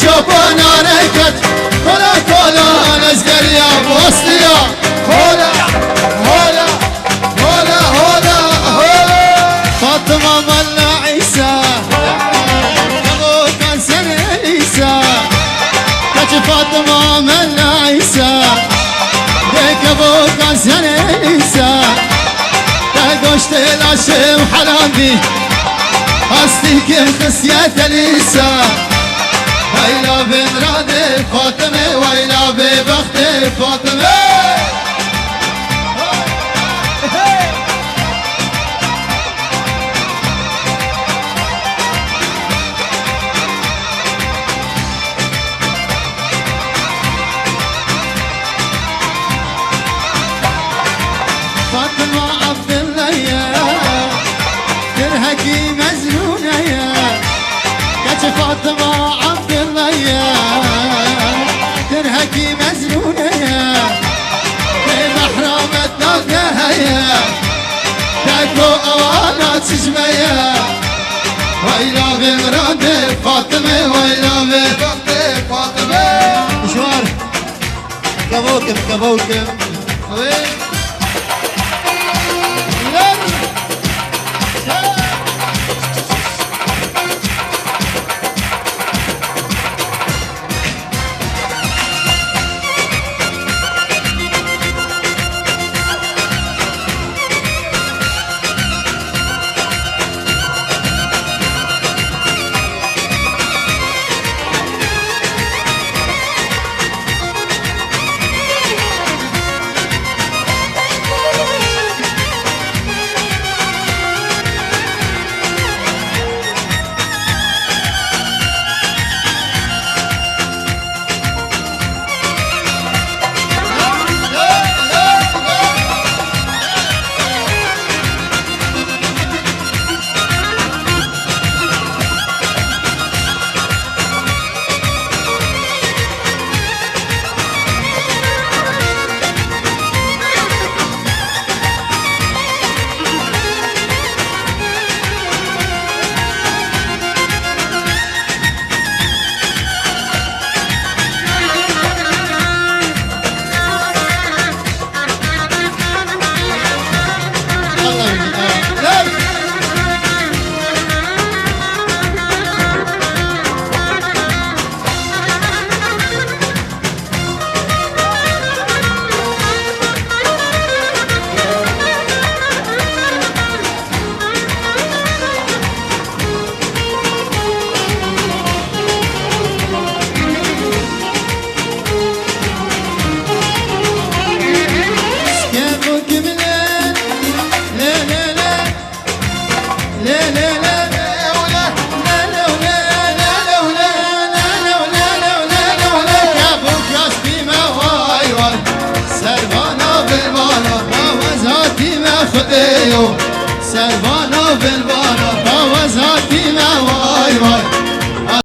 شوفان حركت كلا كلا نزقر يا بوصليا هولا هولا هولا هولا هولا فاطمة ملا عيسى أبو كان سنة عيسى كاش فاطمة ملا عيسى ديك أبو كان سنة عيسى تقوشت العشم حرام بي أصلي خسيات الإنسى ويلا بمراد فاطمة ويلا ببخت فاطمة فاطمة عبد الله يا ترهقي مزنونة يا كاش فاطمة عبد الله يا ترهقي مزنونة يا بمحرمة نوتها يا تاكو أوانا تشمية ويلا بمراد فاطمة ويلا ببخت فاطمة مشوار كبوكب كبوكب سربانا بالبانا